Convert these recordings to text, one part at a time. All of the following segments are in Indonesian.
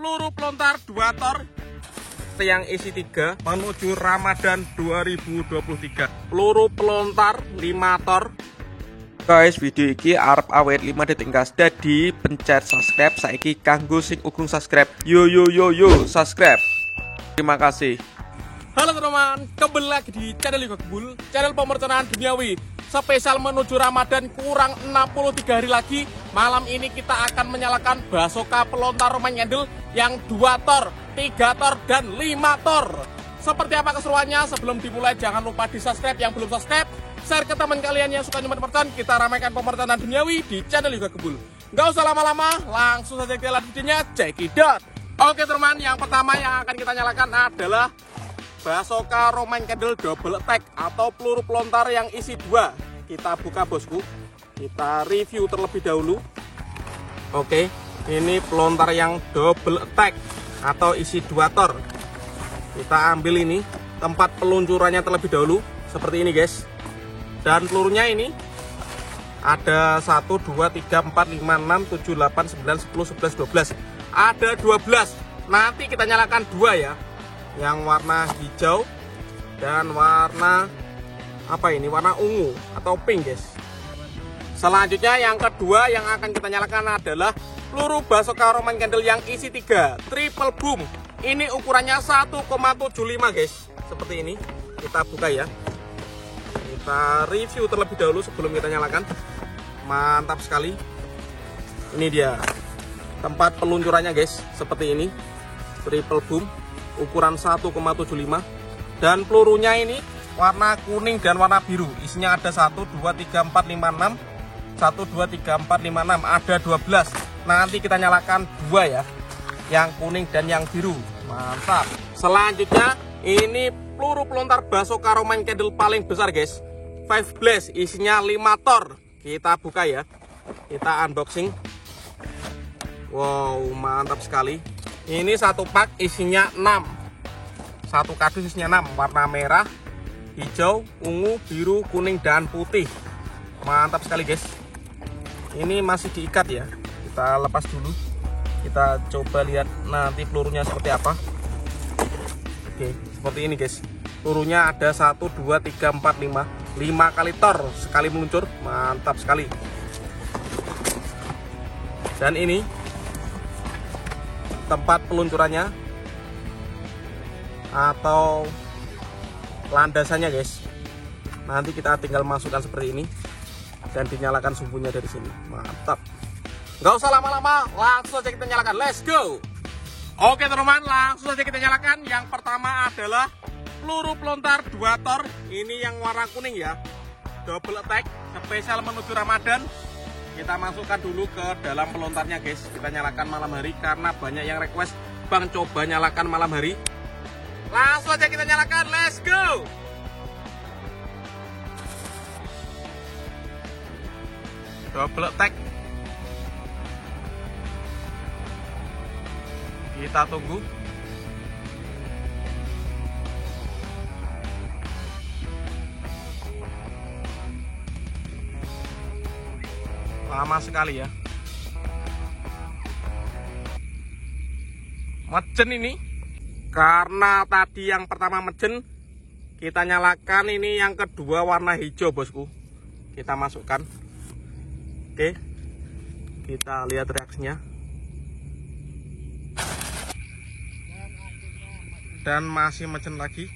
peluru pelontar 2 tor yang isi 3 menuju Ramadan 2023. Peluru pelontar 5 tor. Guys, video iki arep awet 5 detik gas. Dadi pencet subscribe saiki kanggo sing urung subscribe. Yo subscribe. Terima kasih. Halo teman-teman, kembali lagi di channel Yoga Kebul, channel pemerencanaan duniawi. Spesial menuju Ramadan, kurang 63 hari lagi. Malam ini kita akan menyalakan basoka pelontar Roman candle yang 2 tor, 3 tor, dan 5 tor. Seperti apa keseruannya? Sebelum dimulai jangan lupa di subscribe yang belum subscribe, share ke teman kalian yang suka nyumbang pemerencanaan. Kita ramaikan pemerencanaan duniawi di channel Yoga Kebul. Nggak usah lama-lama, langsung saja kita lihat videonya, check it out. Oke teman, yang pertama yang akan kita nyalakan adalah basoka Roman candle double attack atau peluru pelontar yang isi 2. Kita buka bosku, kita review terlebih dahulu. Oke, ini pelontar yang double attack atau isi 2 tor. Kita ambil ini tempat peluncurannya terlebih dahulu seperti ini guys. Dan pelurunya ini ada 1, 2, 3, 4, 5, 6, 7, 8, 9, 10, 11, 12. Ada 12. Nanti kita nyalakan 2 ya. Yang warna hijau dan warna apa ini, warna ungu atau pink guys. Selanjutnya yang kedua yang akan kita nyalakan adalah peluru basoka Roman candle yang isi 3 triple boom. Ini ukurannya 1,75 guys, seperti ini. Kita buka ya, kita review terlebih dahulu sebelum kita nyalakan. Mantap sekali. Ini dia tempat peluncurannya guys, seperti ini, triple boom ukuran 1,75. dan pelurunya ini warna kuning dan warna biru. Isinya ada 1, 2, 3, 4, 5, 6. 1, 2, 3, 4, 5, 6. Ada 12. Nanti kita nyalakan 2 ya, yang kuning dan yang biru. Mantap. Selanjutnya ini peluru pelontar basoka Roman candle paling besar guys, 5 blast, isinya 5 tor. Kita buka ya, kita unboxing. Wow, mantap sekali. Ini satu pak isinya 6. Satu kardus isinya 6, warna merah, hijau, ungu, biru, kuning, dan putih. Mantap sekali guys. Ini masih diikat ya, kita lepas dulu. Kita coba lihat nanti pelurunya seperti apa. Oke, seperti ini guys. Pelurunya ada 1, 2, 3, 4, 5. 5 kali tor sekali meluncur. Mantap sekali. Dan ini tempat peluncurannya atau landasannya guys. Nanti kita tinggal masukkan seperti ini dan dinyalakan sumbunya dari sini. Mantap. Nggak usah lama-lama, langsung saja kita nyalakan. Let's go. Oke teman-teman, langsung saja kita nyalakan. Yang pertama adalah peluru pelontar 2 tor. Ini yang warna kuning ya, double attack, spesial menuju Ramadan. Kita masukkan dulu ke dalam pelontarnya guys. Kita nyalakan malam hari karena banyak yang request, Bang coba nyalakan malam hari. Langsung aja kita nyalakan, let's go. Double attack. Kita tunggu. Lama sekali ya. Mejen ini. Karena tadi yang pertama mejen, kita nyalakan ini yang kedua warna hijau bosku. Kita masukkan. Oke. Kita lihat reaksinya. Dan masih mejen lagi.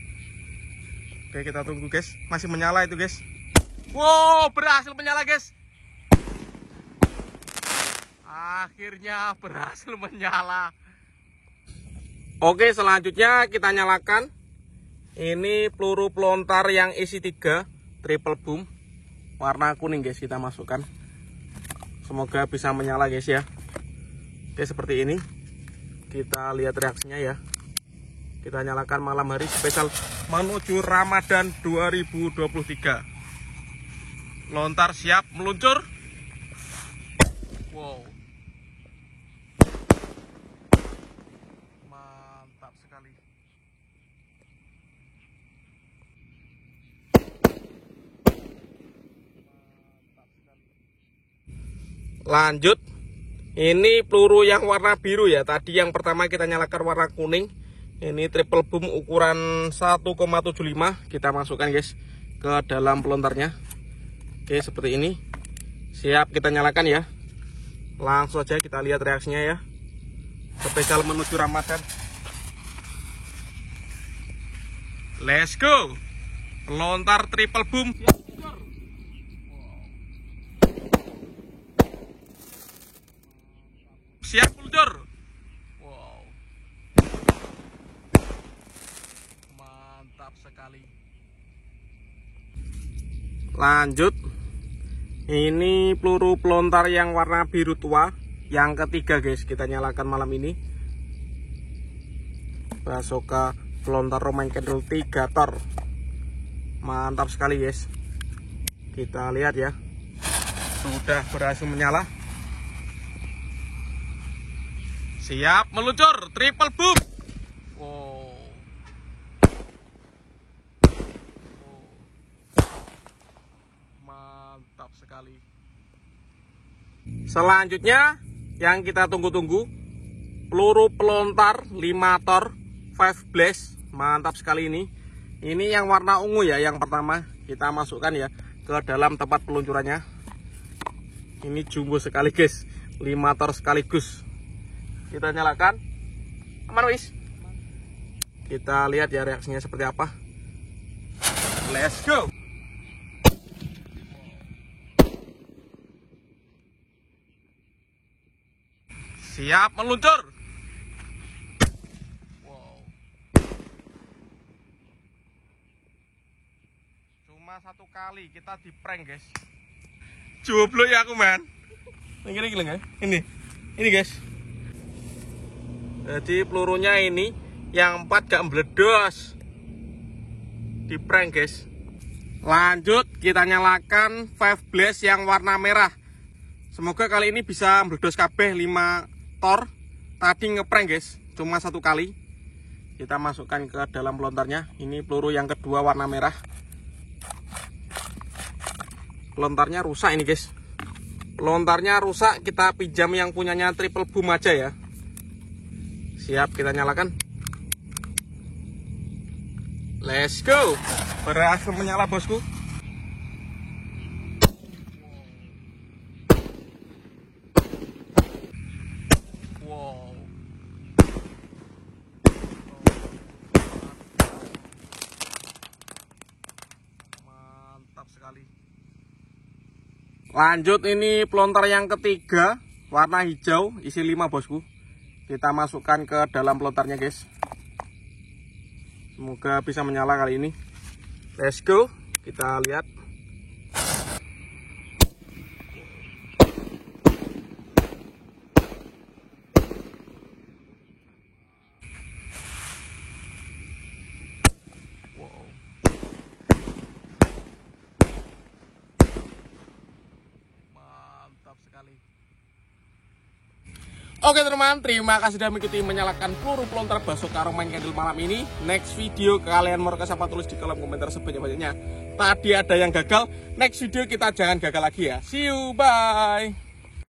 Oke, kita tunggu guys. Masih menyala itu guys. Wow, berhasil menyala guys. Akhirnya berhasil menyala. Oke, selanjutnya kita nyalakan. Ini peluru pelontar yang isi 3 triple boom, warna kuning guys. Kita masukkan. Semoga bisa menyala guys ya. Oke, seperti ini. Kita lihat reaksinya ya. Kita nyalakan malam hari spesial menuju Ramadan 2023. Lontar siap meluncur. Wow, mantap sekali. Lanjut Ini peluru yang warna biru ya. Tadi yang pertama kita nyalakan warna kuning. Ini triple boom ukuran 1,75. Kita masukkan guys ke dalam pelontarnya. Oke, seperti ini. Siap kita nyalakan ya. Langsung aja kita lihat reaksinya ya. Spesial menuju Ramadan. Let's go. Pelontar triple boom. Siap meluncur. Wow. Mantap sekali. Lanjut. Ini peluru pelontar yang warna biru tua. Yang ketiga guys, kita nyalakan malam ini. Basoka pelontar Roman Candle 3 tor. Mantap sekali guys. Kita lihat ya. Sudah berhasil menyala. Siap meluncur, triple boom. Wow. Mantap sekali. Selanjutnya yang kita tunggu-tunggu, peluru pelontar 5 tor 5 blast. Mantap sekali ini. Ini yang warna ungu ya, yang pertama kita masukkan ya ke dalam tempat peluncurannya. Ini jumbo sekali guys, 5 tor sekaligus. Kita nyalakan. Aman wis. Kita lihat ya reaksinya seperti apa. Let's go. Siap meluncur. Wow. Cuma 1 kali kita di prank guys. Jomblo ya aku man. Ini guys. Jadi pelurunya ini yang 4 gak meledos. Di prank guys. Lanjut kita nyalakan 5 blast yang warna merah. Semoga kali ini bisa meledos kabeh 5 tor. Tadi ngeprank guys, cuma 1 kali. Kita masukkan ke dalam pelontarnya. Ini peluru yang kedua warna merah. Pelontarnya rusak ini guys. Pelontarnya rusak, kita pinjam yang punyanya triple boom aja ya. Siap kita nyalakan. Let's go. Berhasil menyala bosku. Wow. Mantap sekali. Lanjut ini pelontar yang ketiga, warna hijau, isi 5 bosku. Kita masukkan ke dalam pelontarnya guys. Semoga bisa menyala kali ini. Let's go. Kita lihat. Wow. Mantap sekali. Oke teman-teman, terima kasih sudah mengikuti menyalakan peluru pelontar Basoka Roman Candle malam ini. Next video kalian mau request apa, tulis di kolom komentar sebanyak-banyaknya. Tadi ada yang gagal, next video kita jangan gagal lagi ya. See you, bye.